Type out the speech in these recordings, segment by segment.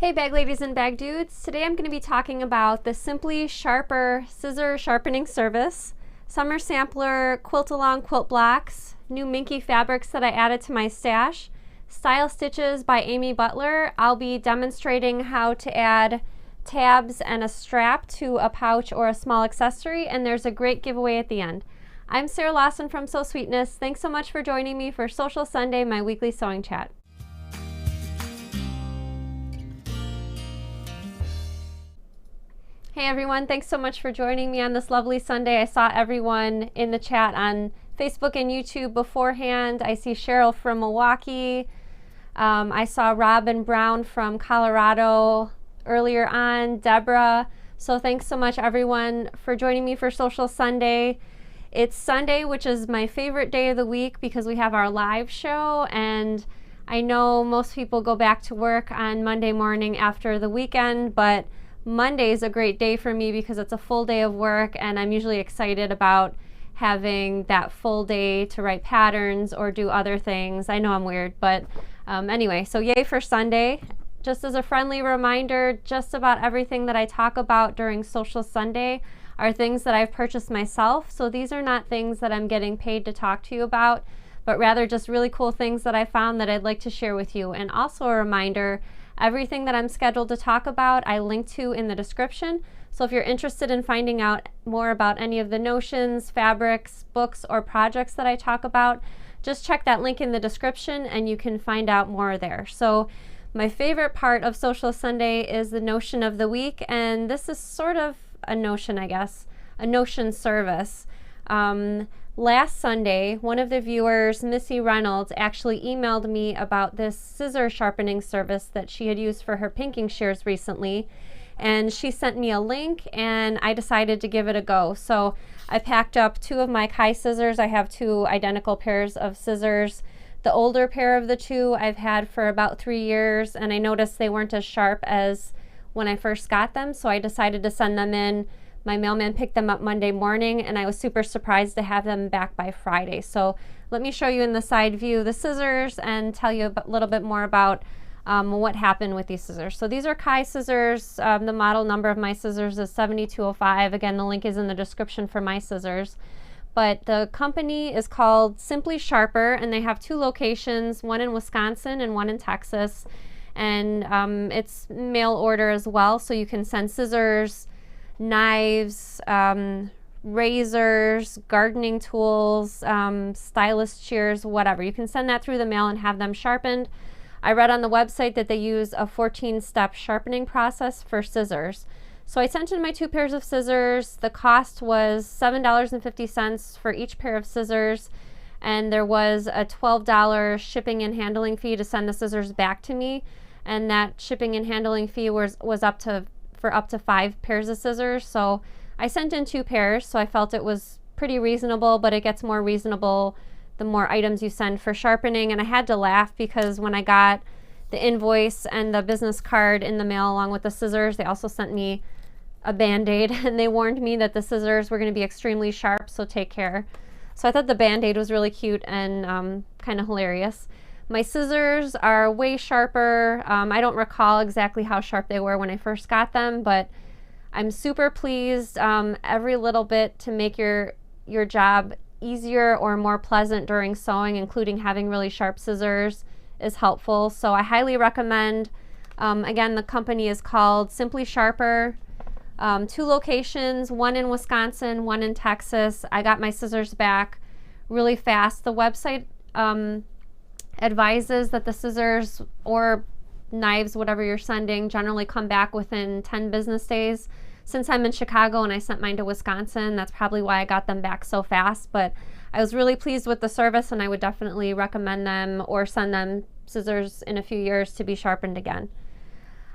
Hey bag ladies and bag dudes, today I'm going to be talking about the Simply Sharper Scissor Sharpening Service, summer sampler, quilt along quilt blocks, new minky fabrics that I added to my stash, style stitches by Amy Butler. I'll be demonstrating how to add tabs and a strap to a pouch or a small accessory, and there's a great giveaway at the end. I'm Sarah Lawson from Sew Sweetness. Thanks so much for joining me for Social Sunday, my weekly sewing chat. Hey everyone, thanks so much for joining me on this lovely Sunday. I saw everyone in the chat on Facebook and YouTube beforehand. I see Cheryl from Milwaukee. I saw Robin Brown from Colorado earlier on, Deborah. So thanks so much everyone for joining me for Social Sunday. It's Sunday, which is my favorite day of the week because we have our live show, and I know most people go back to work on Monday morning after the weekend, but Monday is a great day for me because it's a full day of work, and I'm usually excited about having that full day to write patterns or do other things. I know I'm weird, but anyway, so yay for Sunday. Just as a friendly reminder, just about everything that I talk about during Social Sunday are things that I've purchased myself. So these are not things that I'm getting paid to talk to you about, but rather just really cool things that I found that I'd like to share with you. And also a reminder, everything that I'm scheduled to talk about, I link to in the description. So if you're interested in finding out more about any of the notions, fabrics, books, or projects that I talk about, just check that link in the description and you can find out more there. So my favorite part of Social Sunday is the notion of the week, and this is sort of a notion, I guess, a notion service. Last Sunday, one of the viewers, Missy Reynolds, actually emailed me about this scissor sharpening service that she had used for her pinking shears recently, and she sent me a link and I decided to give it a go. So I packed up two of my Kai scissors. I have two identical pairs of scissors. The older pair of the two I've had for about 3 years, and I noticed they weren't as sharp as when I first got them, so I decided to send them in. My mailman picked them up Monday morning, and I was super surprised to have them back by Friday. So let me show you in the side view the scissors and tell you a little bit more about what happened with these scissors. So these are Kai scissors. The model number of my scissors is 7205. Again, the link is in the description for my scissors. But the company is called Simply Sharper, and they have two locations, one in Wisconsin and one in Texas. And it's mail order as well, so you can send scissors, knives, razors, gardening tools, stylist shears, whatever. You can send that through the mail and have them sharpened. I read on the website that they use a 14-step sharpening process for scissors. So I sent in my two pairs of scissors. The cost was $7.50 for each pair of scissors, and there was a $12 shipping and handling fee to send the scissors back to me, and that shipping and handling fee was up to 5 pairs of scissors. So I sent in 2 pairs, so I felt it was pretty reasonable, but it gets more reasonable the more items you send for sharpening. And I had to laugh because when I got the invoice and the business card in the mail along with the scissors, they also sent me a Band-Aid, and they warned me that the scissors were going to be extremely sharp, so take care. So I thought the Band-Aid was really cute and kind of hilarious. My scissors are way sharper. I don't recall exactly how sharp they were when I first got them, but I'm super pleased. Every little bit to make your job easier or more pleasant during sewing, including having really sharp scissors, is helpful. So I highly recommend. Again, the company is called Simply Sharper. 2 locations, one in Wisconsin, one in Texas. I got my scissors back really fast. The website advises that the scissors or knives, whatever you're sending, generally come back within 10 business days. Since I'm in Chicago and I sent mine to Wisconsin, that's probably why I got them back so fast. But I was really pleased with the service, and I would definitely recommend them or send them scissors in a few years to be sharpened again.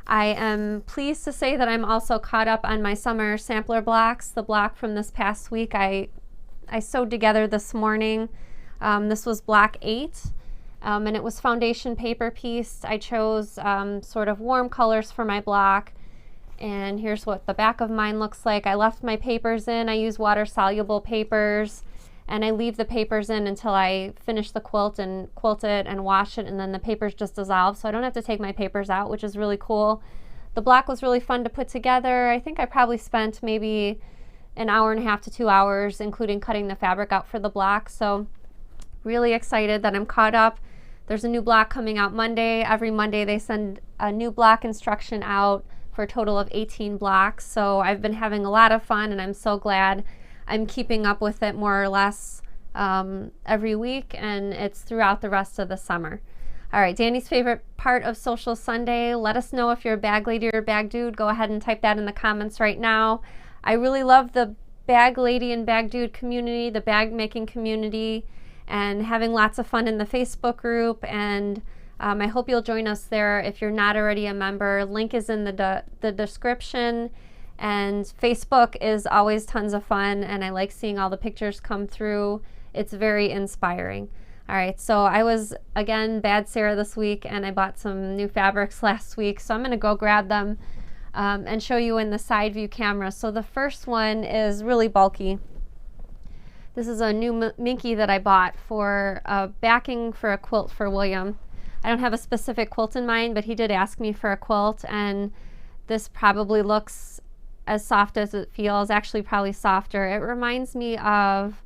I am pleased to say that I'm also caught up on my summer sampler blocks. The block from this past week I sewed together this morning. This was block 8. And it was foundation paper piece. I chose sort of warm colors for my block, and here's what the back of mine looks like. I left my papers in. I use water soluble papers, and I leave the papers in until I finish the quilt and quilt it and wash it, and then the papers just dissolve, so I don't have to take my papers out, which is really cool. The block was really fun to put together. I think I probably spent maybe an hour and a half to 2 hours, including cutting the fabric out for the block. So really excited that I'm caught up. There's a new block coming out Monday. Every Monday they send a new block instruction out for a total of 18 blocks. So I've been having a lot of fun, and I'm so glad I'm keeping up with it more or less every week, and it's throughout the rest of the summer. All right, Danny's favorite part of Sewcial Sunday. Let us know if you're a bag lady or a bag dude. Go ahead and type that in the comments right now. I really love the bag lady and bag dude community, the bag making community, and having lots of fun in the Facebook group. And I hope you'll join us there if you're not already a member. Link is in the description. And Facebook is always tons of fun, and I like seeing all the pictures come through. It's very inspiring. All right, so I was, again, Bad Sarah this week, and I bought some new fabrics last week, so I'm going to go grab them and show you in the side view camera. So the first one is really bulky. This is a new Minky that I bought for backing for a quilt for William. I don't have a specific quilt in mind, but he did ask me for a quilt, and this probably looks as soft as it feels, actually probably softer. It reminds me of,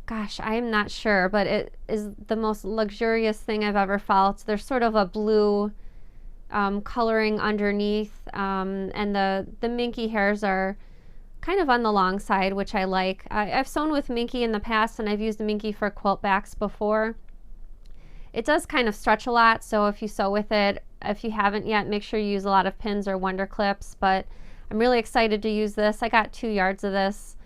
gosh, I am not sure, but it is the most luxurious thing I've ever felt. There's sort of a blue coloring underneath, and the Minky hairs are kind of on the long side, which I like. I've sewn with Minky in the past, and I've used the Minky for quilt backs before. It does kind of stretch a lot, so if you sew with it, if you haven't yet, make sure you use a lot of pins or Wonder Clips, but I'm really excited to use this. I got 2 yards of this,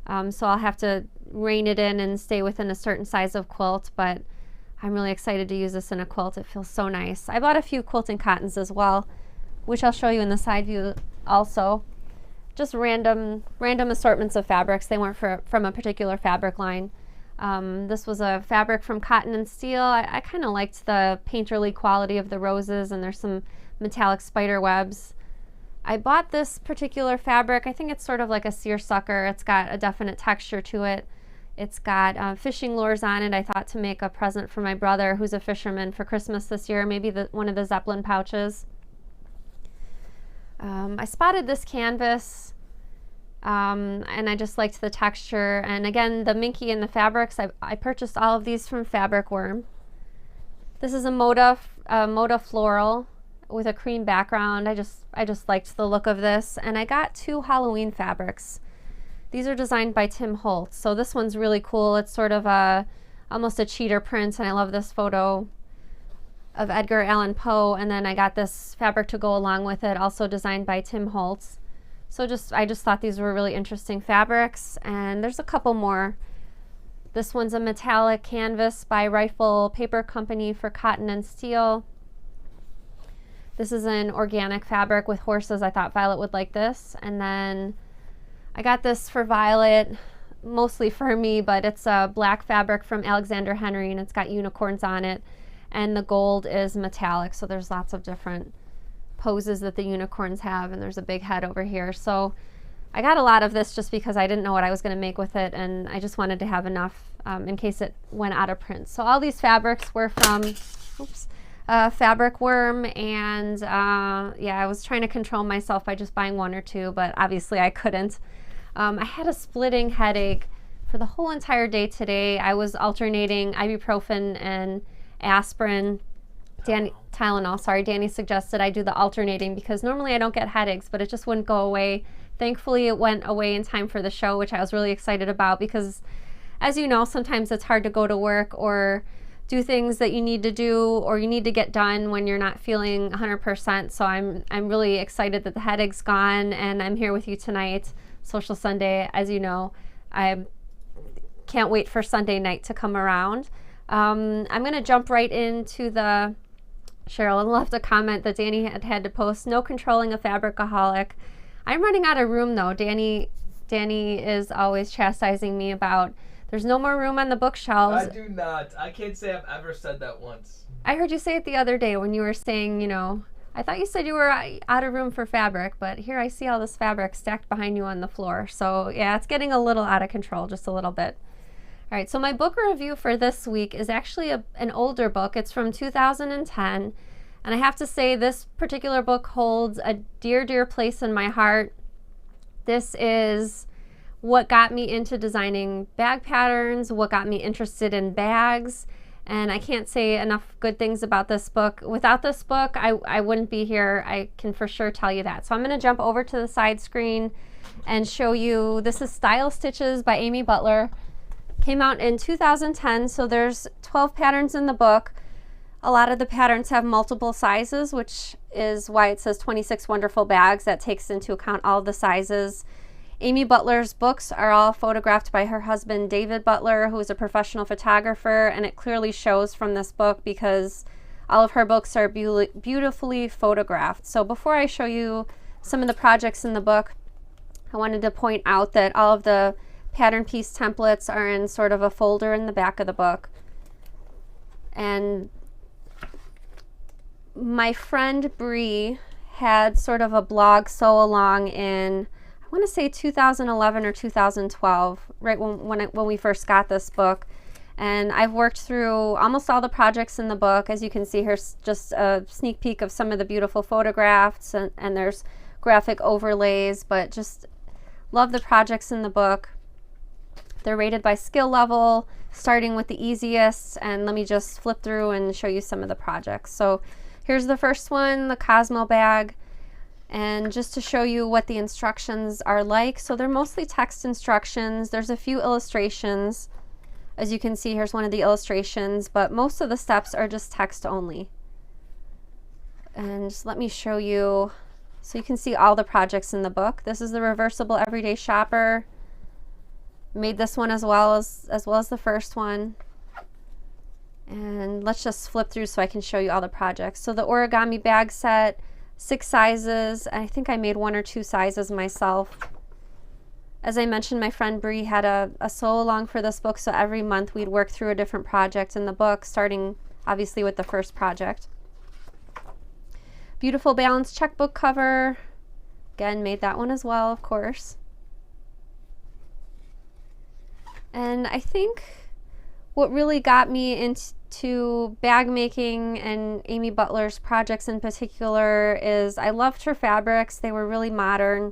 so I'll have to rein it in and stay within a certain size of quilt, but I'm really excited to use this in a quilt. It feels so nice. I bought a few quilting cottons as well, which I'll show you in the side view also. Just random assortments of fabrics. They weren't from a particular fabric line. This was a fabric from Cotton and Steel. I kind of liked the painterly quality of the roses, and there's some metallic spider webs. I bought this particular fabric. I think it's sort of like a seersucker. It's got a definite texture to it. It's got fishing lures on it. I thought to make a present for my brother, who's a fisherman, for Christmas this year, maybe one of the Zeppelin pouches. I spotted this canvas, and I just liked the texture. And again, the Minky and the fabrics, I purchased all of these from Fabric Worm. This is a Moda floral with a cream background. I just liked the look of this, and I got 2 Halloween fabrics. These are designed by Tim Holtz, so this one's really cool. It's sort of almost a cheater print, and I love this photo of Edgar Allan Poe. And then I got this fabric to go along with it, also designed by Tim Holtz. So I just thought these were really interesting fabrics, and there's a couple more. This one's a metallic canvas by Rifle Paper Company for Cotton and Steel. This is an organic fabric with horses. I thought Violet would like this. And then I got this for Violet, mostly for me, but it's a black fabric from Alexander Henry, and it's got unicorns on it. And the gold is metallic, so there's lots of different poses that the unicorns have, and there's a big head over here. So I got a lot of this just because I didn't know what I was going to make with it, and I just wanted to have enough in case it went out of print. So all these fabrics were from, Fabric Worm, and yeah, I was trying to control myself by just buying 1 or 2, but obviously I couldn't. I had a splitting headache for the whole entire day today. I was alternating ibuprofen and aspirin. Tylenol, sorry. Danny suggested I do the alternating because normally I don't get headaches, but it just wouldn't go away. Thankfully, it went away in time for the show, which I was really excited about because, as you know, sometimes it's hard to go to work or do things that you need to do or you need to get done when you're not feeling 100%. So I'm really excited that the headache's gone, and I'm here with you tonight, Sewcial Sunday. As you know, I can't wait for Sunday night to come around. I'm going to jump right into the Cheryl left a comment that Danny had to post. No controlling a fabricaholic. I'm running out of room though. Danny is always chastising me about there's no more room on the bookshelves. I do not. I can't say I've ever said that once. I heard you say it the other day when you were saying, you know, I thought you said you were out of room for fabric, but here I see all this fabric stacked behind you on the floor. So yeah, it's getting a little out of control, just a little bit. All right, so my book review for this week is actually an older book. It's from 2010, and I have to say this particular book holds a dear, dear place in my heart. This is what got me into designing bag patterns, what got me interested in bags, and I can't say enough good things about this book. Without this book, I wouldn't be here. I can for sure tell you that. So I'm going to jump over to the side screen and show you. This is Style Stitches by Amy Butler. Came out in 2010, so there's 12 patterns in the book. A lot of the patterns have multiple sizes, which is why it says 26 wonderful bags. That takes into account all the sizes. Amy Butler's books are all photographed by her husband, David Butler, who is a professional photographer, and it clearly shows from this book because all of her books are beautifully photographed. So before I show you some of the projects in the book, I wanted to point out that all of the pattern piece templates are in sort of a folder in the back of the book. And my friend Bree had sort of a blog sew along in, I want to say 2011 or 2012, right when we first got this book. And I've worked through almost all the projects in the book. As you can see, here's just a sneak peek of some of the beautiful photographs, and there's graphic overlays, but just love the projects in the book. They're rated by skill level, starting with the easiest, and let me just flip through and show you some of the projects. So here's the first one, the Cosmo bag, and just to show you what the instructions are like. So they're mostly text instructions. There's a few illustrations. As you can see, here's one of the illustrations, but most of the steps are just text only. And just let me show you, so you can see all the projects in the book. This is the reversible everyday shopper. Made this one as well as the first one. And let's just flip through so I can show you all the projects. So the origami bag set, 6 sizes. I think I made 1 or 2 sizes myself. As I mentioned, my friend Bree had a sew along for this book, so every month we'd work through a different project in the book, starting obviously with the first project. Beautiful balanced checkbook cover. Again, made that one as well, of course. And I think what really got me into bag making and Amy Butler's projects in particular is I loved her fabrics. They were really modern.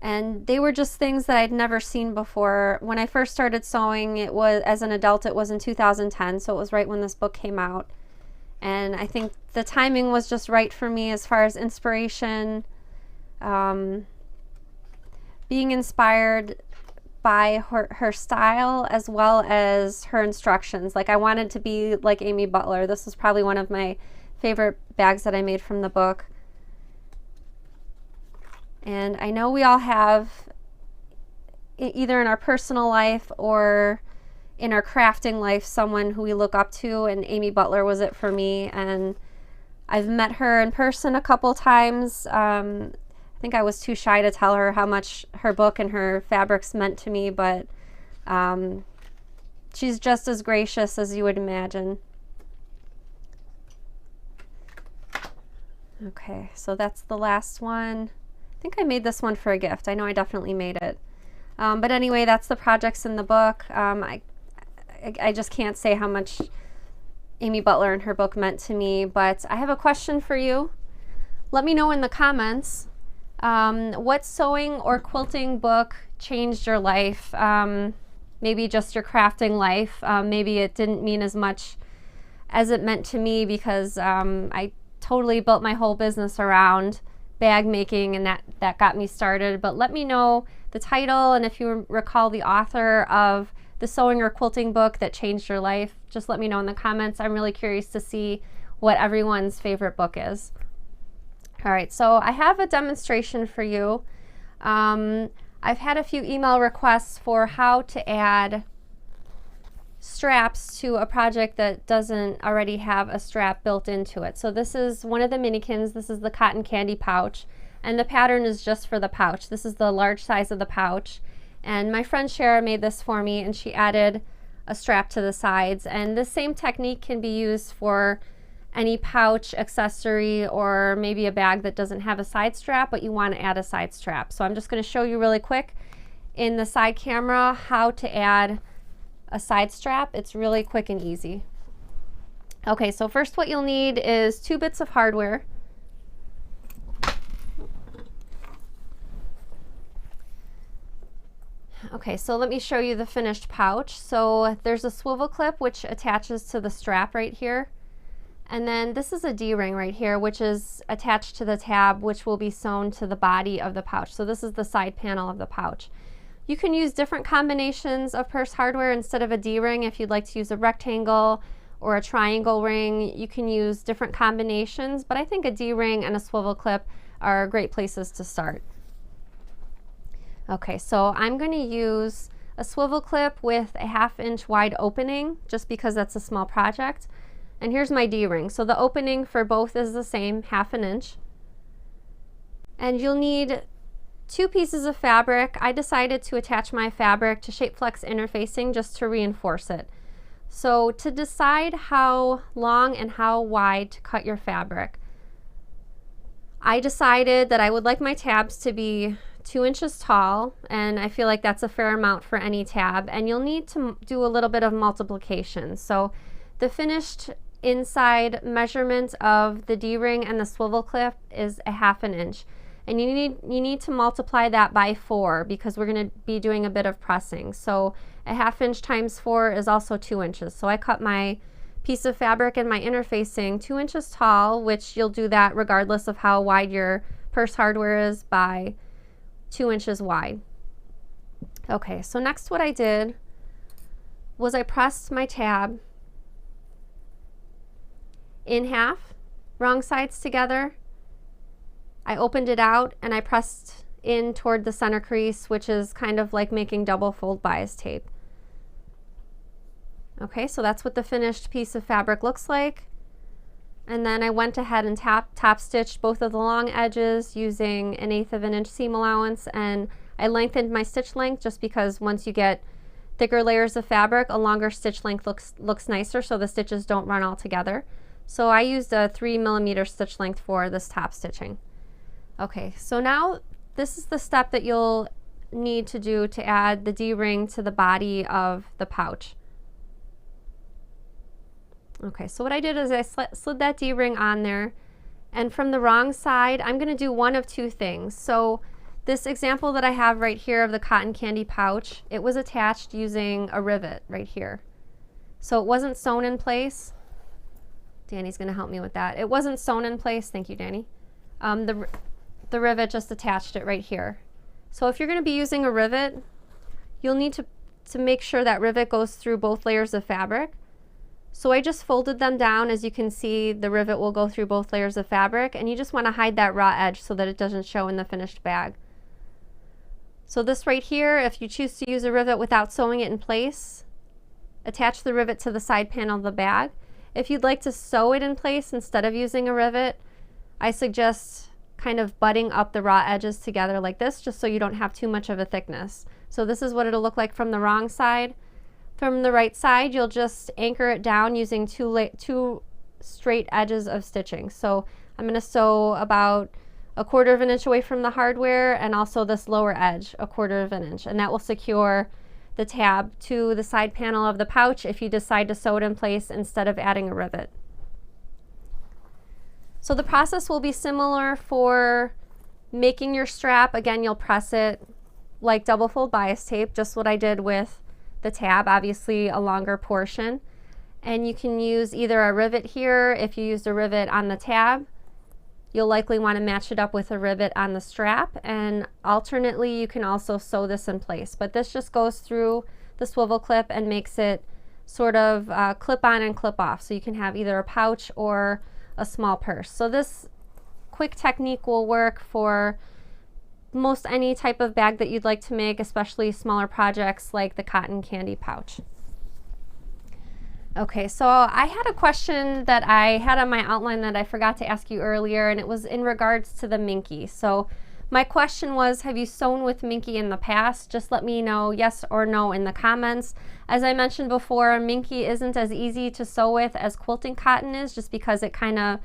And they were just things that I'd never seen before. When I first started sewing, it was, as an adult, it was in 2010, so it was right when this book came out. And I think the timing was just right for me as far as inspiration. Being inspired by her style as well as her instructions. Like, I wanted to be like Amy Butler. This was probably one of my favorite bags that I made from the book. And I know we all have, either in our personal life or in our crafting life, someone who we look up to, and Amy Butler was it for me. And I've met her in person a couple times. I think I was too shy to tell her how much her book and her fabrics meant to me, but she's just as gracious as you would imagine. Okay, so that's the last one. I think I made this one for a gift. I know I definitely made it. But anyway, that's the projects in the book. I just can't say how much Amy Butler and her book meant to me, but I have a question for you. Let me know in the comments what sewing or quilting book changed your life. Maybe just your crafting life. Maybe it didn't mean as much as it meant to me because I totally built my whole business around bag making, and that got me started. But let me know the title, and if you recall the author of the sewing or quilting book that changed your life, just let me know in the comments. I'm really curious to see what everyone's favorite book is. All right, so I have a demonstration for you. I've had a few email requests for how to add straps to a project that doesn't already have a strap built into it. So this is one of the minikins. This is the cotton candy pouch, and the pattern is just for the pouch. This is the large size of the pouch, and my friend Shara made this for me, and she added a strap to the sides. And this same technique can be used for any pouch accessory or maybe a bag that doesn't have a side strap but you want to add a side strap. So I'm just going to show you really quick, in the side camera how to add a side strap. It's really quick and easy. Okay, so first what you'll need is 2 bits of hardware. Okay, so let me show you the finished pouch. So there's a swivel clip which attaches to the strap right here. And then this is a D-ring right here, which is attached to the tab, which will be sewn to the body of the pouch. So this is the side panel of the pouch. You can use different combinations of purse hardware instead of a D-ring. If you'd like to use a rectangle or a triangle ring, you can use different combinations, but I think a D-ring and a swivel clip are great places to start. Okay, so I'm going to use a swivel clip with a 1/2 inch wide opening, just because that's a small project. And here's my D-ring. So the opening for both is the same, 1/2 inch. And you'll need 2 pieces of fabric. I decided to attach my fabric to Shapeflex interfacing just to reinforce it. So to decide how long and how wide to cut your fabric, I decided that I would like my tabs to be 2 inches tall, and I feel like that's a fair amount for any tab, and you'll need to do a little bit of multiplication. So the finished inside measurement of the D-ring and the swivel clip is a 1/2 inch, and you need to multiply that by 4 because we're going to be doing a bit of pressing. So a 1/2 inch times 4 is also 2 inches. So I cut my piece of fabric and my interfacing 2 inches tall, which you'll do that regardless of how wide your purse hardware is, by 2 inches wide. Okay, so next what I did was I pressed my tab in half, wrong sides together. I opened it out and I pressed in toward the center crease, which is kind of like making double fold bias tape. Okay, so that's what the finished piece of fabric looks like. And then I went ahead and top stitched both of the long edges using an 1/8 of an inch seam allowance, and I lengthened my stitch length just because once you get thicker layers of fabric, a longer stitch length looks nicer, so the stitches don't run all together. So I used a 3mm stitch length for this top stitching. Okay, so now this is the step that you'll need to do to add the D-ring to the body of the pouch. Okay, so what I did is I slid that D-ring on there, and from the wrong side I'm going to do one of 2 things. So this example that I have right here of the cotton candy pouch, it was attached using a rivet right here. So it wasn't sewn in place. Danny's going to help me with that. It wasn't sewn in place. Thank you, Danny. The rivet just attached it right here. So if you're going to be using a rivet, you'll need to make sure that rivet goes through both layers of fabric. So I just folded them down. As you can see, the rivet will go through both layers of fabric, and you just want to hide that raw edge so that it doesn't show in the finished bag. So this right here, if you choose to use a rivet without sewing it in place, attach the rivet to the side panel of the bag. If you'd like to sew it in place instead of using a rivet, I suggest kind of butting up the raw edges together like this, just so you don't have too much of a thickness. So this is what it'll look like from the wrong side. From the right side, you'll just anchor it down using two straight edges of stitching. So I'm going to sew about 1/4 of an inch away from the hardware, and also this lower edge 1/4 of an inch, and that will secure the tab to the side panel of the pouch if you decide to sew it in place instead of adding a rivet. So the process will be similar for making your strap. Again, you'll press it like double fold bias tape, just what I did with the tab, obviously a longer portion. And you can use either a rivet here. If you used a rivet on the tab, you'll likely want to match it up with a rivet on the strap, and alternately you can also sew this in place. But this just goes through the swivel clip and makes it sort of clip on and clip off, so you can have either a pouch or a small purse. So this quick technique will work for most any type of bag that you'd like to make, especially smaller projects like the cotton candy pouch. Okay, so I had a question that I had on my outline that I forgot to ask you earlier, and it was in regards to the Minky. So my question was, have you sewn with Minky in the past? Just let me know yes or no in the comments. As I mentioned before, Minky isn't as easy to sew with as quilting cotton is, just because it kind of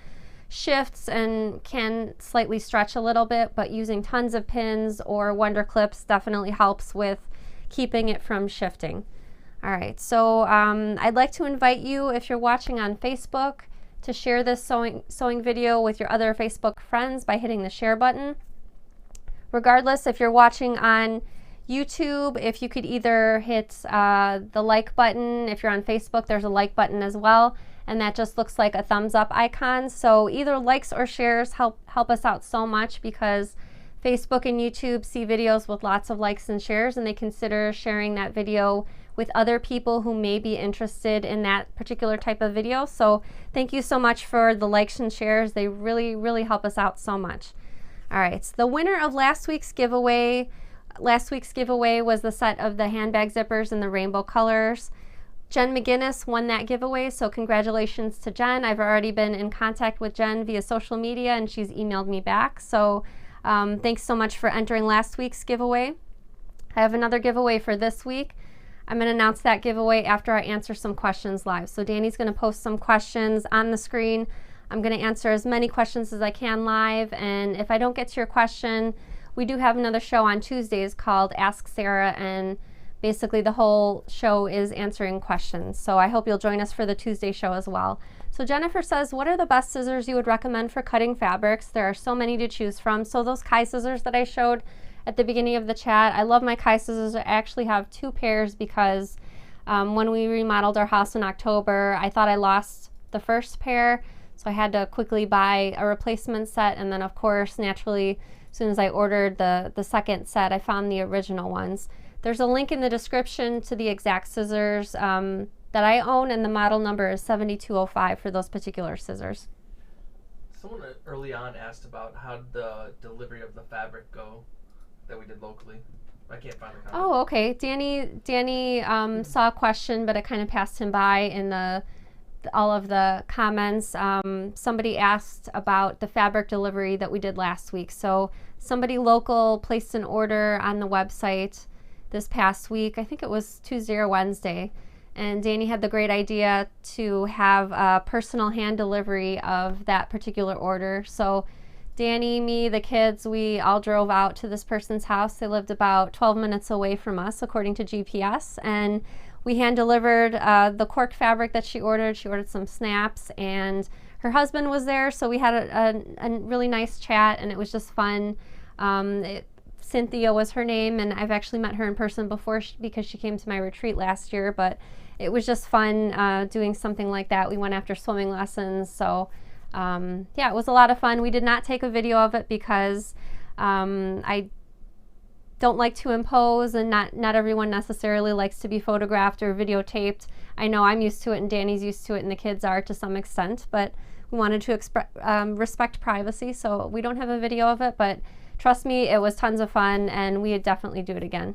shifts and can slightly stretch a little bit, but using tons of pins or wonder clips definitely helps with keeping it from shifting. All right, so I'd like to invite you, if you're watching on Facebook, to share this sewing video with your other Facebook friends by hitting the share button. Regardless, if you're watching on YouTube, if you could either hit the like button. If you're on Facebook, there's a like button as well, and that just looks like a thumbs up icon. So either likes or shares help us out so much, because Facebook and YouTube see videos with lots of likes and shares, and they consider sharing that video with other people who may be interested in that particular type of video. So thank you so much for the likes and shares. They really, really help us out so much. All right, so the winner of last week's giveaway was the set of the handbag zippers in the rainbow colors. Jen McGinnis won that giveaway, so congratulations to Jen. I've already been in contact with Jen via social media, and she's emailed me back. So thanks so much for entering last week's giveaway. I have another giveaway for this week. I'm going to announce that giveaway after I answer some questions live. So Danny's going to post some questions on the screen. I'm going to answer as many questions as I can live, and if I don't get to your question, we do have another show on Tuesdays called Ask Sarah, and basically the whole show is answering questions. So I hope you'll join us for the Tuesday show as well. So Jennifer says, what are the best scissors you would recommend for cutting fabrics? There are so many to choose from. So those Kai scissors that I showed at the beginning of the chat, I love my Kai scissors. I actually have 2 pairs because when we remodeled our house in October, I thought I lost the first pair, so I had to quickly buy a replacement set, and then of course naturally as soon as I ordered the second set, I found the original ones. There's a link in the description to the exact scissors that I own, and the model number is 7205 for those particular scissors. Someone early on asked about how did the delivery of the fabric go that we did locally. I can't find the comment. Oh, okay. Danny saw a question, but it kind of passed him by in all of the comments. Somebody asked about the fabric delivery that we did last week. So somebody local placed an order on the website this past week. I think it was Tuesday or Wednesday. And Danny had the great idea to have a personal hand delivery of that particular order. So Danny, me, the kids, we all drove out to this person's house. They lived about 12 minutes away from us, according to GPS. And we hand delivered the cork fabric that she ordered. She ordered some snaps, and her husband was there. So we had a really nice chat, and it was just fun. Cynthia was her name, and I've actually met her in person before because she came to my retreat last year. But it was just fun doing something like that. We went after swimming lessons. So yeah, it was a lot of fun. We did not take a video of it because I don't like to impose, and not everyone necessarily likes to be photographed or videotaped. I know I'm used to it, and Danny's used to it, and the kids are to some extent, but we wanted to respect privacy, so we don't have a video of it, but trust me, it was tons of fun, and we would definitely do it again.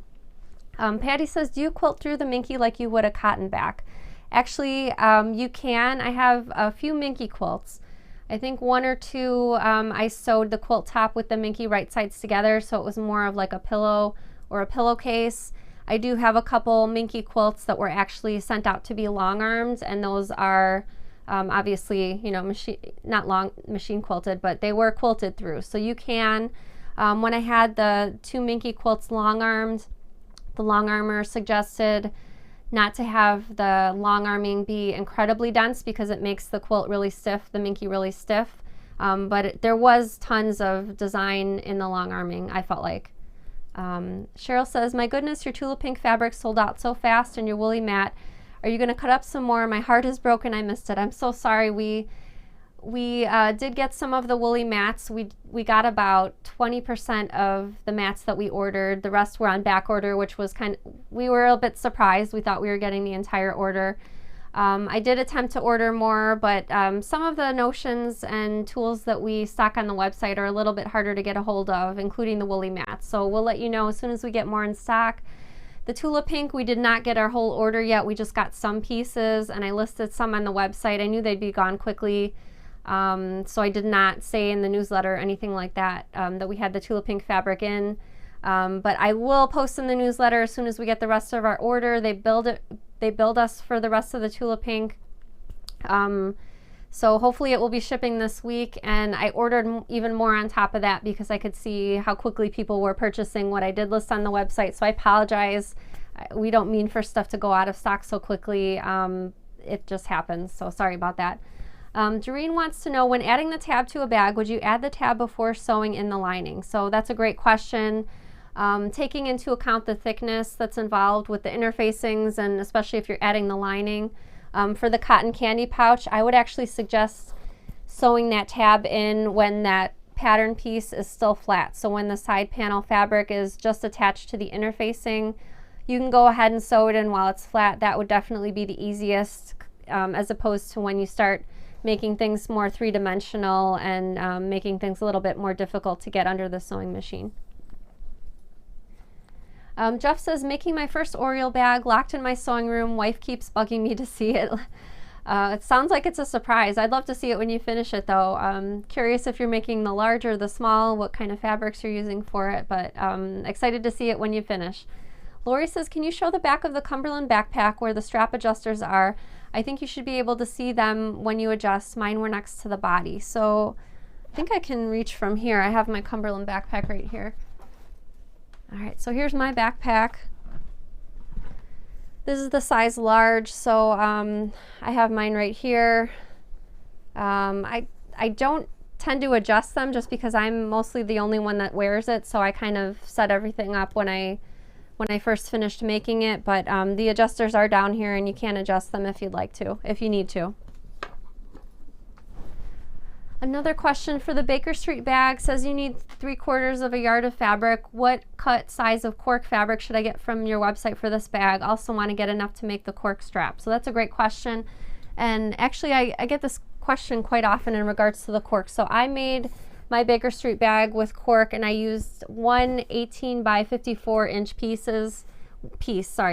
Patty says, do you quilt through the Minky like you would a cotton back? Actually, you can. I have a few Minky quilts. I think 1 or 2 I sewed the quilt top with the Minky right sides together, so it was more of like a pillow or a pillowcase. I do have a couple Minky quilts that were actually sent out to be long-armed, and those are obviously, you know, machine quilted, but they were quilted through. So you can. When I had the 2 Minky quilts long-armed, the long-armer suggested not to have the long arming be incredibly dense because it makes the quilt really stiff, the Minky really stiff. But there was tons of design in the long arming, I felt like. Cheryl says, my goodness, your Tula Pink fabric sold out so fast, and your woolly mat. Are you going to cut up some more? My heart is broken. I missed it. I'm so sorry. We did get some of the woolly mats. We got about 20% of the mats that we ordered. The rest were on back order, which was we were a bit surprised. We thought we were getting the entire order. I did attempt to order more, but some of the notions and tools that we stock on the website are a little bit harder to get a hold of, including the woolly mats. So we'll let you know as soon as we get more in stock. The Tula Pink, we did not get our whole order yet. We just got some pieces, and I listed some on the website. I knew they'd be gone quickly. So I did not say in the newsletter or anything like that that we had the Tula Pink fabric in, but I will post in the newsletter as soon as we get the rest of our order. They build us for the rest of the Tula Pink. So hopefully it will be shipping this week, and I ordered even more on top of that because I could see how quickly people were purchasing what I did list on the website. So I apologize. We don't mean for stuff to go out of stock so quickly. It just happens, so sorry about that. Doreen wants to know, when adding the tab to a bag, would you add the tab before sewing in the lining? So that's a great question. Taking into account the thickness that's involved with the interfacings, and especially if you're adding the lining. For the cotton candy pouch, I would actually suggest sewing that tab in when that pattern piece is still flat. So when the side panel fabric is just attached to the interfacing, you can go ahead and sew it in while it's flat. That would definitely be the easiest, as opposed to when you start making things more three-dimensional and making things a little bit more difficult to get under the sewing machine. Jeff says, making my first Oriole bag, locked in my sewing room. Wife keeps bugging me to see it. It sounds like it's a surprise. I'd love to see it when you finish it, though. Curious if you're making the large or the small, what kind of fabrics you're using for it, but excited to see it when you finish. Lori says, can you show the back of the Cumberland backpack where the strap adjusters are? I think you should be able to see them when you adjust. Mine were next to the body. So I think I can reach from here. I have my Cumberland backpack right here. All right, so here's my backpack. This is the size large, so I have mine right here. I don't tend to adjust them just because I'm mostly the only one that wears it, so I kind of set everything up when I first finished making it, but the adjusters are down here and you can adjust them if you'd like to, if you need to. Another question for the Baker Street bag says you need 3/4 yard of fabric. What cut size of cork fabric should I get from your website for this bag? Also want to get enough to make the cork strap. So that's a great question. And actually I get this question quite often in regards to the cork. So I made my Baker Street bag with cork, and I used one 18 by 54 inch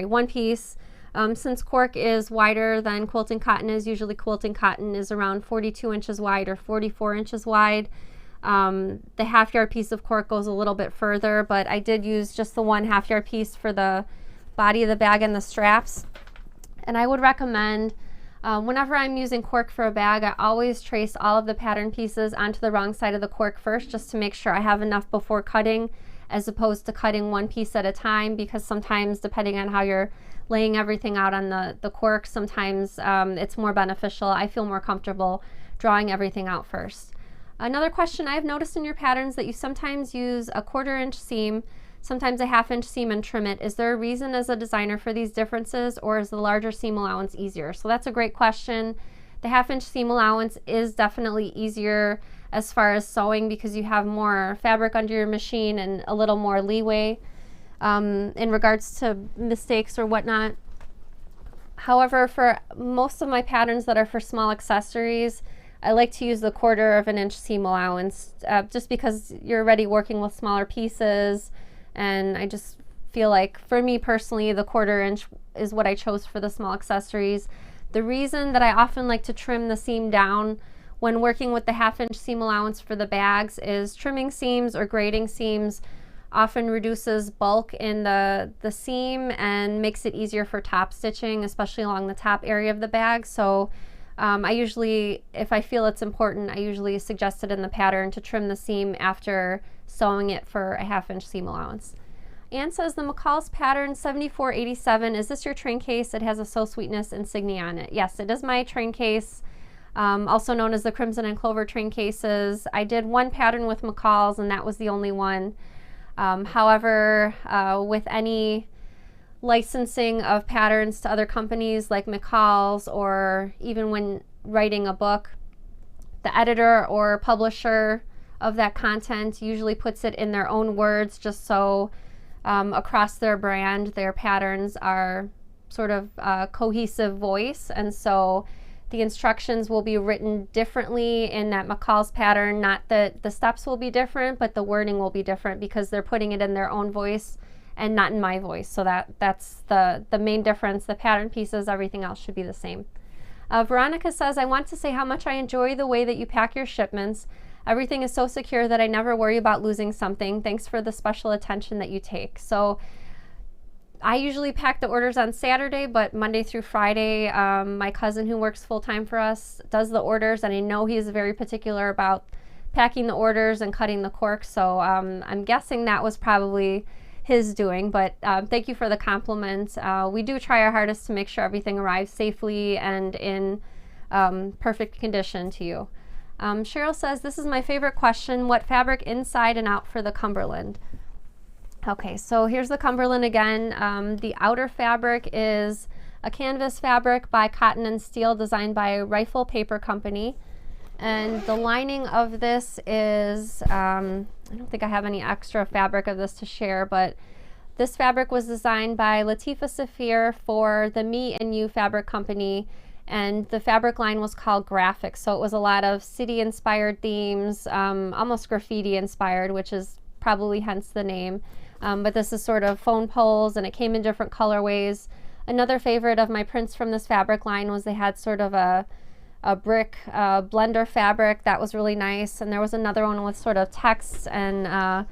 one piece. Since cork is wider than quilting cotton is, usually quilting cotton is around 42 inches wide or 44 inches wide. The half-yard piece of cork goes a little bit further, but I did use just the one half-yard piece for the body of the bag and the straps. And I would recommend, whenever I'm using cork for a bag, I always trace all of the pattern pieces onto the wrong side of the cork first, just to make sure I have enough before cutting, as opposed to cutting one piece at a time, because sometimes, depending on how you're laying everything out on the cork, sometimes it's more beneficial. I feel more comfortable drawing everything out first. Another question, I've noticed in your patterns that you sometimes use a 1/4 inch seam, sometimes a 1/2 inch seam, and trim it. Is there a reason as a designer for these differences, or is the larger seam allowance easier? So that's a great question. The 1/2 inch seam allowance is definitely easier as far as sewing because you have more fabric under your machine and a little more leeway in regards to mistakes or whatnot. However, for most of my patterns that are for small accessories, I like to use the 1/4 inch seam allowance just because you're already working with smaller pieces, and I just feel like, for me personally, the 1/4 inch is what I chose for the small accessories. The reason that I often like to trim the seam down when working with the 1/2 inch seam allowance for the bags is trimming seams or grading seams often reduces bulk in the seam and makes it easier for top stitching, especially along the top area of the bag. So I usually, if I feel it's important, I usually suggest it in the pattern to trim the seam after sewing it for a 1/2 inch seam allowance. Anne says, the McCall's pattern 7487, is this your train case? It has a So Sweetness insignia on it. Yes, it is my train case, also known as the Crimson and Clover train cases. I did one pattern with McCall's, and that was the only one. However, with any licensing of patterns to other companies like McCall's, or even when writing a book, the editor or publisher of that content usually puts it in their own words, just so across their brand, their patterns are sort of a cohesive voice. And so the instructions will be written differently in that McCall's pattern. Not that the steps will be different, but the wording will be different because they're putting it in their own voice and not in my voice. So that's the main difference. The pattern pieces, everything else should be the same. Veronica says, I want to say how much I enjoy the way that you pack your shipments. Everything is so secure that I never worry about losing something. Thanks for the special attention that you take. So I usually pack the orders on Saturday, but Monday through Friday, my cousin who works full-time for us does the orders, and I know he's very particular about packing the orders and cutting the cork, so I'm guessing that was probably his doing, but thank you for the compliment. We do try our hardest to make sure everything arrives safely and in perfect condition to you. Cheryl says, this is my favorite question, what fabric inside and out for the Cumberland? Okay, so here's the Cumberland again. The outer fabric is a canvas fabric by Cotton and Steel designed by Rifle Paper Company. And the lining of this is, I don't think I have any extra fabric of this to share, but this fabric was designed by Latifa Safir for the Me and You Fabric Company, and the fabric line was called Graphic. So it was a lot of city-inspired themes, almost graffiti-inspired, which is probably hence the name. But this is sort of phone poles, and it came in different colorways. Another favorite of my prints from this fabric line was they had sort of a brick blender fabric that was really nice, and there was another one with sort of text and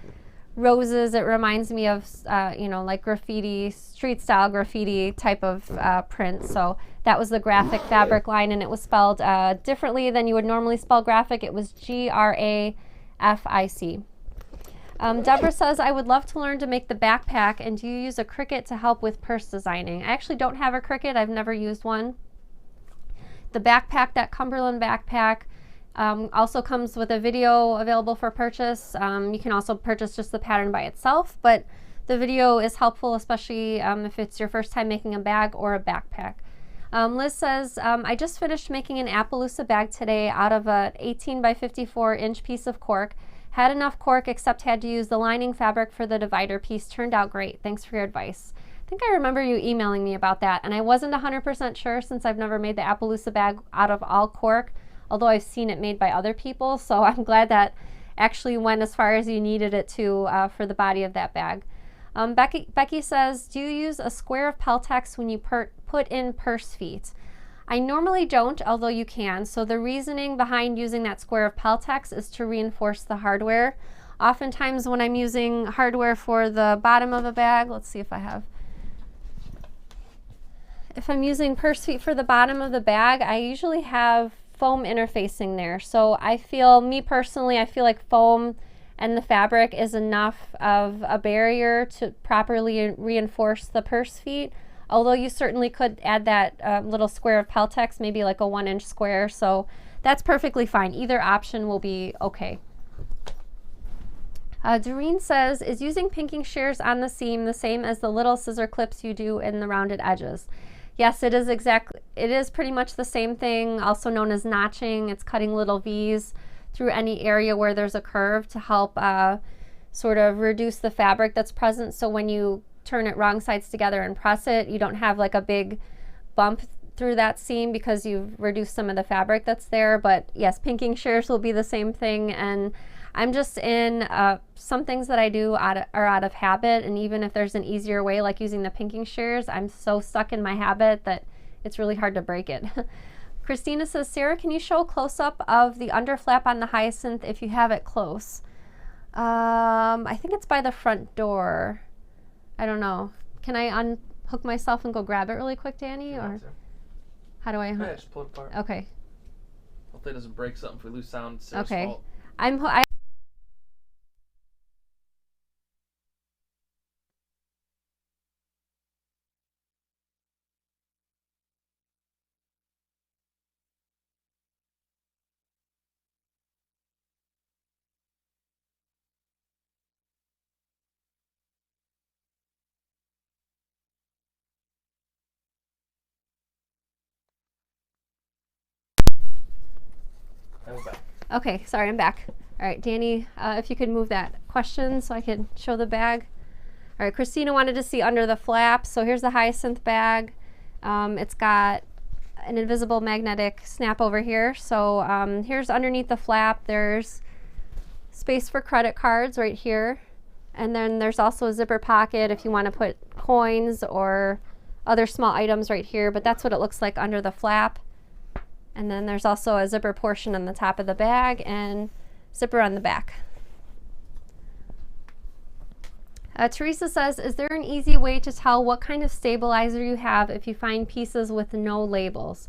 roses. It reminds me of you know, like graffiti, street style graffiti type of print. So that was the Graphic fabric line, and it was spelled differently than you would normally spell graphic. It was Grafic. Deborah says, I would love to learn to make the backpack, and do you use a Cricut to help with purse designing? I actually don't have a Cricut. I've never used one. The backpack, that Cumberland backpack, also comes with a video available for purchase. You can also purchase just the pattern by itself, but the video is helpful, especially if it's your first time making a bag or a backpack. Liz says, I just finished making an Appaloosa bag today out of an 18 by 54 inch piece of cork. Had enough cork, except had to use the lining fabric for the divider piece. Turned out great. Thanks for your advice. I think I remember you emailing me about that, and I wasn't 100% sure since I've never made the Appaloosa bag out of all cork, although I've seen it made by other people, so I'm glad that actually went as far as you needed it to for the body of that bag. Becky says, do you use a square of Peltex when you put in purse feet? I normally don't, although you can. So the reasoning behind using that square of Peltex is to reinforce the hardware. Oftentimes when I'm using hardware for the bottom of a bag, let's see if I have. If I'm using purse feet for the bottom of the bag, I usually have foam interfacing there. So I feel, me personally, I feel like foam and the fabric is enough of a barrier to properly reinforce the purse feet. Although you certainly could add that little square of Peltex, maybe like a 1 inch square, so that's perfectly fine. Either option will be okay. Doreen says, is using pinking shears on the seam the same as the little scissor clips you do in the rounded edges? Yes, it is exactly. It is pretty much the same thing, also known as notching. It's cutting little V's through any area where there's a curve to help sort of reduce the fabric that's present. So when you turn it wrong sides together and press it, you don't have like a big bump through that seam because you've reduced some of the fabric that's there. But yes, pinking shears will be the same thing, and I'm just in some things that I do are out of habit, and even if there's an easier way like using the pinking shears, I'm so stuck in my habit that it's really hard to break it. Christina says, Sarah, can you show a close-up of the under flap on the hyacinth if you have it close? I think it's by the front door. I don't know. Can I unhook myself and go grab it really quick, Danny? Or how do I unhook? Yeah, just pull it apart. Okay. Hopefully it doesn't break something if we lose sound. It's Sarah's Okay. fault. I'm back. Okay, sorry, I'm back. All right, Danny, if you could move that question so I could show the bag. All right, Christina wanted to see under the flap. So here's the hyacinth bag. It's got an invisible magnetic snap over here. So here's underneath the flap. There's space for credit cards right here. And then there's also a zipper pocket if you want to put coins or other small items right here. But that's what it looks like under the flap. And then there's also a zipper portion on the top of the bag and zipper on the back. Teresa says, is there an easy way to tell what kind of stabilizer you have if you find pieces with no labels?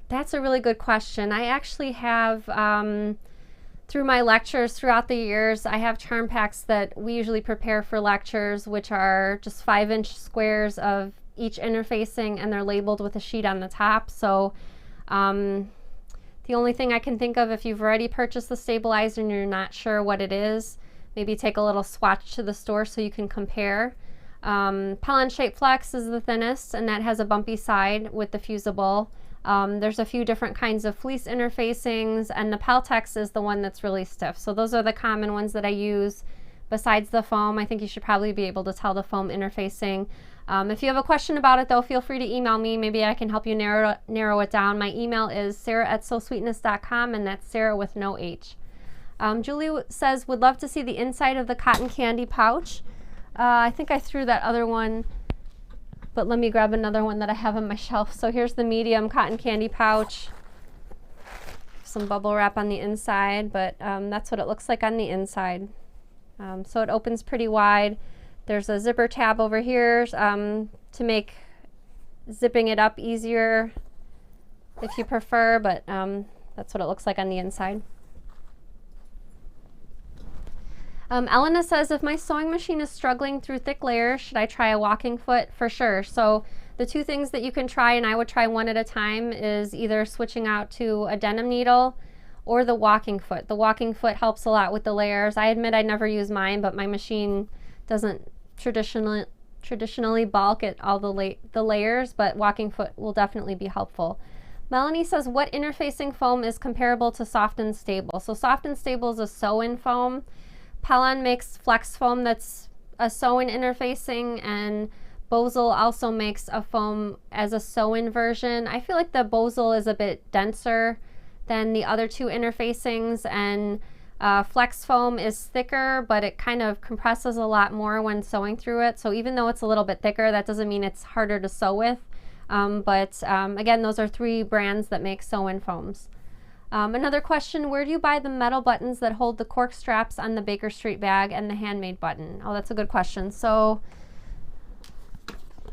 That's a really good question. I actually have, through my lectures throughout the years, I have charm packs that we usually prepare for lectures, which are just 5-inch squares of each interfacing, and they're labeled with a sheet on the top. So the only thing I can think of, if you've already purchased the stabilizer and you're not sure what it is, maybe take a little swatch to the store so you can compare. Pellon Shape Flex is the thinnest, and that has a bumpy side with the fusible. There's a few different kinds of fleece interfacings, and the Peltex is the one that's really stiff. So those are the common ones that I use besides the foam. I think you should probably be able to tell the foam interfacing. If you have a question about it though, feel free to email me. Maybe I can help you narrow it down. My email is sarah@sewsweetness.com, and that's Sarah with no H. Julie says, would love to see the inside of the cotton candy pouch. I think I threw that other one, but let me grab another one that I have on my shelf. So here's the medium cotton candy pouch. Some bubble wrap on the inside, but that's what it looks like on the inside. So it opens pretty wide. There's a zipper tab over here to make zipping it up easier if you prefer, but that's what it looks like on the inside. Elena says, if my sewing machine is struggling through thick layers, should I try a walking foot? For sure. So the two things that you can try, and I would try one at a time, is either switching out to a denim needle or the walking foot. The walking foot helps a lot with the layers. I admit I never use mine, but my machine doesn't traditionally bulk at all the layers, but walking foot will definitely be helpful. Melanie says, what interfacing foam is comparable to Soft and Stable? So Soft and Stable is a sew-in foam. Pellon makes flex foam that's a sew-in interfacing, and Bosal also makes a foam as a sew-in version. I feel like the Bosal is a bit denser than the other two interfacings, and flex foam is thicker, but it kind of compresses a lot more when sewing through it. So even though it's a little bit thicker, that doesn't mean it's harder to sew with. Again, those are 3 brands that make sew-in foams. Another question, where do you buy the metal buttons that hold the cork straps on the Baker Street bag and the handmade button? Oh, that's a good question. So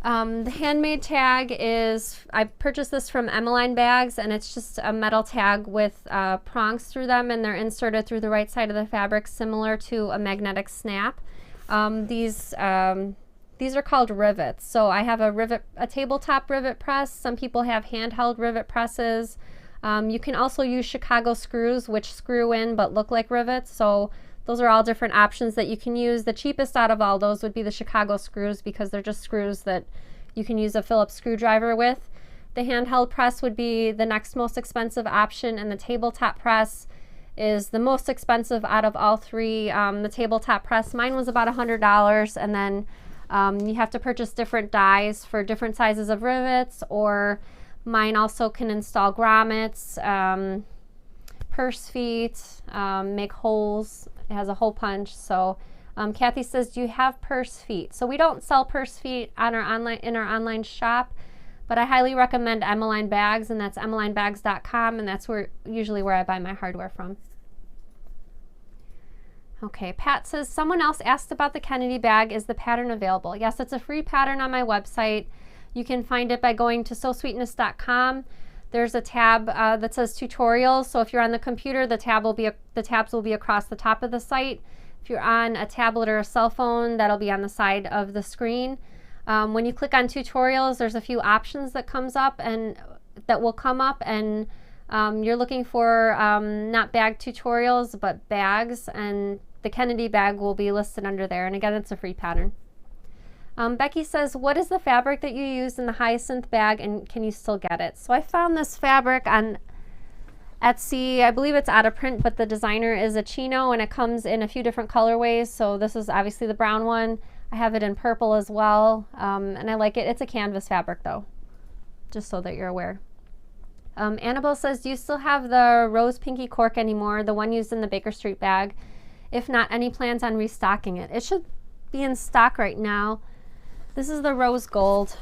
the handmade tag is, I purchased this from Emmeline Bags, and it's just a metal tag with prongs through them, and they're inserted through the right side of the fabric, similar to a magnetic snap. These are called rivets. So I have a tabletop rivet press. Some people have handheld rivet presses. You can also use Chicago screws, which screw in but look like rivets. So those are all different options that you can use. The cheapest out of all those would be the Chicago screws, because they're just screws that you can use a Phillips screwdriver with. The handheld press would be the next most expensive option, and the tabletop press is the most expensive out of all 3. The tabletop press, mine was about $100, and then you have to purchase different dies for different sizes of rivets, or mine also can install grommets, purse feet, make holes. It has a hole punch. So Kathy says, do you have purse feet? So we don't sell purse feet on in our online shop, but I highly recommend Emmeline Bags, and that's emmelinebags.com, and that's usually where I buy my hardware from. Okay, Pat says, someone else asked about the Kennedy bag. Is the pattern available? Yes, it's a free pattern on my website. You can find it by going to sewsweetness.com. There's a tab that says tutorials. So if you're on the computer, the tabs will be across the top of the site. If you're on a tablet or a cell phone, that'll be on the side of the screen. When you click on tutorials, there's a few options that will come up, and you're looking for not bag tutorials, but bags, and the Kennedy bag will be listed under there. And again, it's a free pattern. Becky says, what is the fabric that you used in the hyacinth bag, and can you still get it? So I found this fabric on Etsy. I believe it's out of print, but the designer is a chino, and it comes in a few different colorways. So this is obviously the brown one. I have it in purple as well, and I like it. It's a canvas fabric though, just so that you're aware. Annabelle says, do you still have the rose pinky cork anymore, the one used in the Baker Street bag? If not, any plans on restocking it? It should be in stock right now. This is the rose gold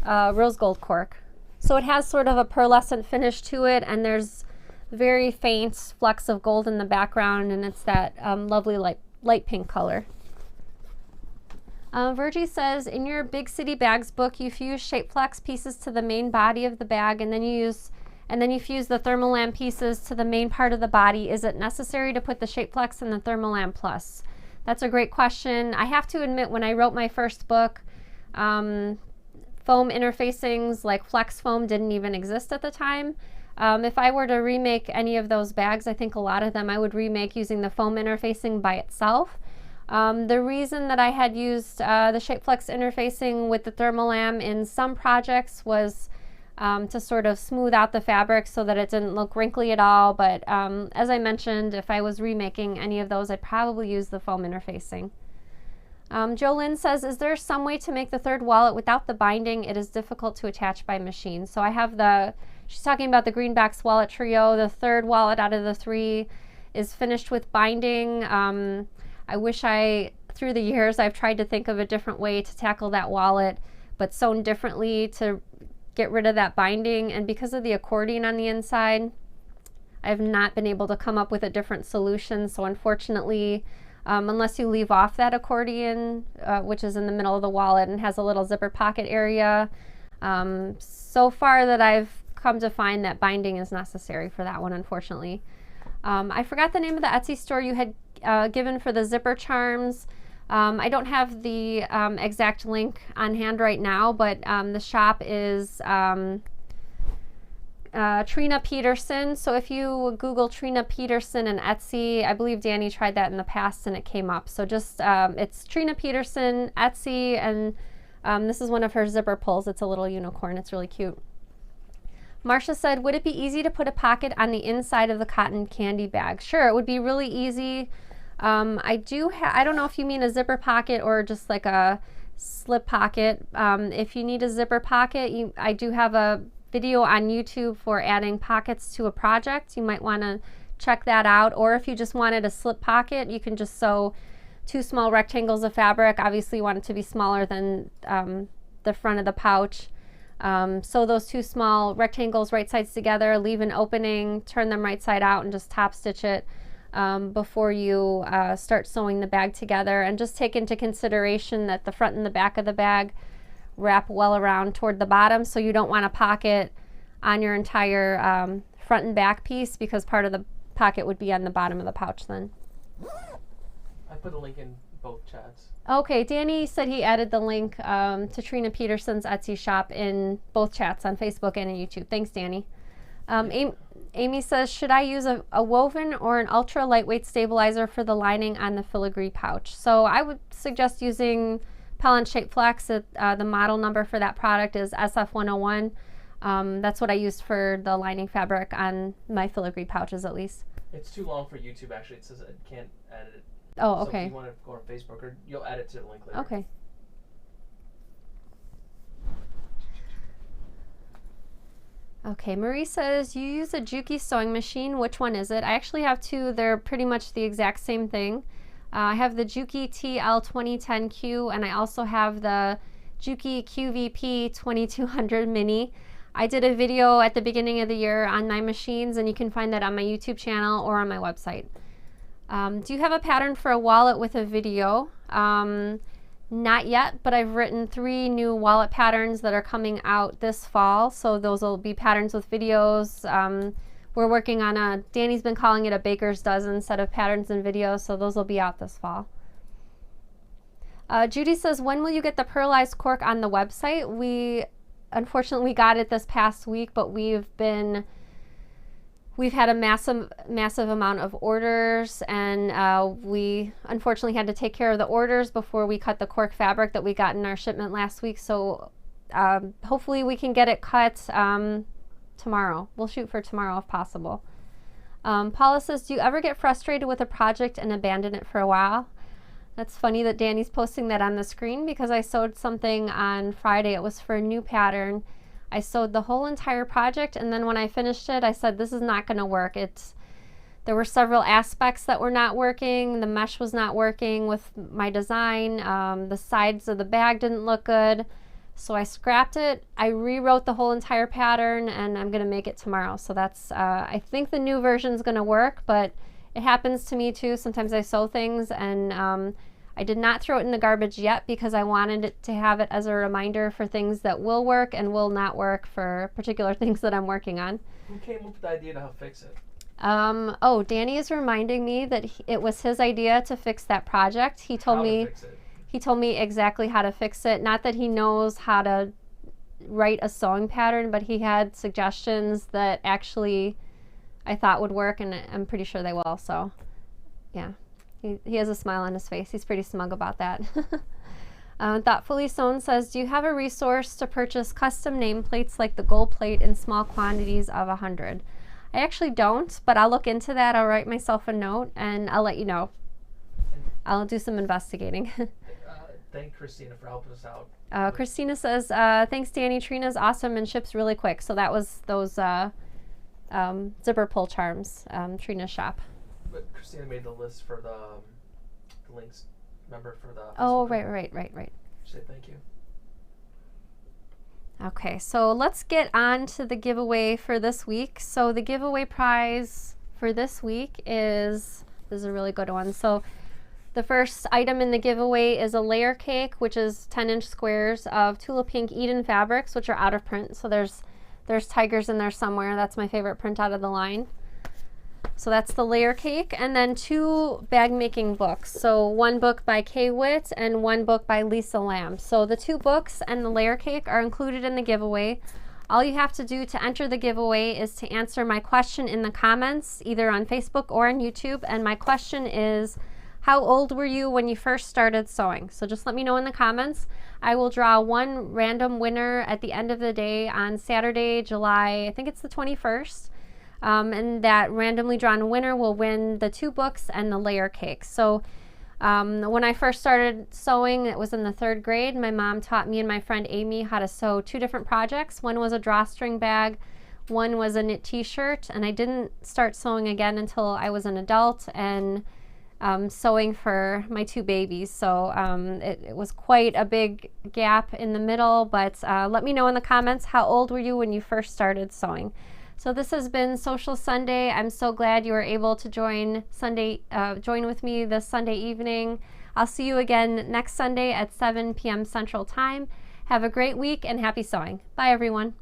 cork. So it has sort of a pearlescent finish to it, and there's very faint flecks of gold in the background, and it's that lovely light pink color. Virgie says, in your Big City Bags book, you fuse shape flex pieces to the main body of the bag, and then you fuse the Thermolam pieces to the main part of the body. Is it necessary to put the shape flex in the Thermolam Plus? That's a great question. I have to admit, when I wrote my first book, foam interfacings like flex foam didn't even exist at the time. If I were to remake any of those bags, I think a lot of them I would remake using the foam interfacing by itself. The reason that I had used the shape flex interfacing with the Thermolam in some projects was to sort of smooth out the fabric so that it didn't look wrinkly at all. But as I mentioned, if I was remaking any of those, I'd probably use the foam interfacing. Jolynn says, is there some way to make the third wallet without the binding? It is difficult to attach by machine. So I have she's talking about the Greenbacks wallet trio. The third wallet out of the 3 is finished with binding. I wish through the years, I've tried to think of a different way to tackle that wallet, but sewn differently to get rid of that binding. And because of the accordion on the inside, I've not been able to come up with a different solution. So unfortunately, unless you leave off that accordion, which is in the middle of the wallet and has a little zipper pocket area, so far that I've come to find that binding is necessary for that one, unfortunately. I forgot the name of the Etsy store you had given for the zipper charms. I don't have the exact link on hand right now, but the shop is Trina Peterson. So if you Google Trina Peterson and Etsy, I believe Danny tried that in the past and it came up. So just, it's Trina Peterson, Etsy, and this is one of her zipper pulls. It's a little unicorn. It's really cute. Marcia said, would it be easy to put a pocket on the inside of the cotton candy bag? Sure, it would be really easy. I don't know if you mean a zipper pocket or just like a slip pocket. If you need a zipper pocket, I do have a video on YouTube for adding pockets to a project. You might want to check that out. Or if you just wanted a slip pocket, you can just sew 2 small rectangles of fabric. Obviously you want it to be smaller than the front of the pouch. Sew those 2 small rectangles right sides together, leave an opening, turn them right side out, and just top stitch it before you start sewing the bag together. And just take into consideration that the front and the back of the bag wrap well around toward the bottom, so you don't want a pocket on your entire front and back piece, because part of the pocket would be on the bottom of the pouch then. I put a link in both chats. Okay, Danny said he added the link to Trina Peterson's Etsy shop in both chats on Facebook and on YouTube. Thanks, Danny. Amy says, should I use a woven or an ultra lightweight stabilizer for the lining on the filigree pouch? So I would suggest using Pellon Shape Flex. The model number for that product is SF101. That's what I used for the lining fabric on my filigree pouches, at least. It's too long for YouTube, actually. It says it can't edit it. Oh, okay. So if you want to go on Facebook, or you'll add it to the link later. Okay. Okay, Marie says, you use a Juki sewing machine. Which one is it? I actually have 2. They're pretty much the exact same thing. I have the Juki TL2010Q, and I also have the Juki QVP 2200 Mini. I did a video at the beginning of the year on my machines, and you can find that on my YouTube channel or on my website. Do you have a pattern for a wallet with a video? Not yet, but I've written 3 new wallet patterns that are coming out this fall. So those will be patterns with videos. We're working on Danny's been calling it a baker's dozen set of patterns and videos. So those will be out this fall. Judy says, when will you get the pearlized cork on the website? We unfortunately got it this past week, but we've had a massive amount of orders, and we unfortunately had to take care of the orders before we cut the cork fabric that we got in our shipment last week. So hopefully we can get it cut tomorrow. We'll shoot for tomorrow if possible. Paula says, do you ever get frustrated with a project and abandon it for a while? That's funny that Danny's posting that on the screen, because I sewed something on Friday. It was for a new pattern. I sewed the whole entire project, and then when I finished it, I said, this is not going to work. There were several aspects that were not working. The mesh was not working with my design. The sides of the bag didn't look good. So I scrapped it. I rewrote the whole entire pattern, and I'm going to make it tomorrow. So that's, I think the new version is going to work, but it happens to me too. Sometimes I sew things, and I did not throw it in the garbage yet because I wanted it to have it as a reminder for things that will work and will not work for particular things that I'm working on. Who came up with the idea to help fix it? Oh, Danny is reminding me that it was his idea to fix that project. He told me exactly how to fix it. Not that he knows how to write a sewing pattern, but he had suggestions that actually I thought would work, and I'm pretty sure they will. So, yeah, he has a smile on his face. He's pretty smug about that. Thoughtfully Sewn says, do you have a resource to purchase custom nameplates like the gold plate in small quantities of 100? I actually don't, but I'll look into that. I'll write myself a note and I'll let you know. I'll do some investigating. Thank Christina for helping us out. Christina says, thanks Danny, Trina's awesome and ships really quick. So that was those zipper pull charms, Trina's shop. But Christina made the list for the links, remember, for the... Oh, right. Say thank you. Okay, so let's get on to the giveaway for this week. So the giveaway prize for this week this is a really good one. So the first item in the giveaway is a layer cake, which is 10-inch squares of Tula Pink Eden fabrics, which are out of print. So there's tigers in there somewhere. That's my favorite print out of the line. So that's the layer cake, and then 2 bag making books. So one book by Kay Witt and one book by Lisa Lamb. So the 2 books and the layer cake are included in the giveaway. All you have to do to enter the giveaway is to answer my question in the comments, either on Facebook or on YouTube. And my question is, how old were you when you first started sewing? So just let me know in the comments. I will draw one random winner at the end of the day on Saturday, July, I think it's the 21st. And that randomly drawn winner will win the 2 books and the layer cake. So when I first started sewing, it was in the 3rd grade. My mom taught me and my friend Amy how to sew 2 different projects. One was a drawstring bag, one was a knit t-shirt, and I didn't start sewing again until I was an adult and sewing for my 2 babies. So it was quite a big gap in the middle, but let me know in the comments, how old were you when you first started sewing? So this has been Sewcial Sunday. I'm so glad you were able to join with me this Sunday evening. I'll see you again next Sunday at 7 p.m. Central Time. Have a great week and happy sewing. Bye, everyone.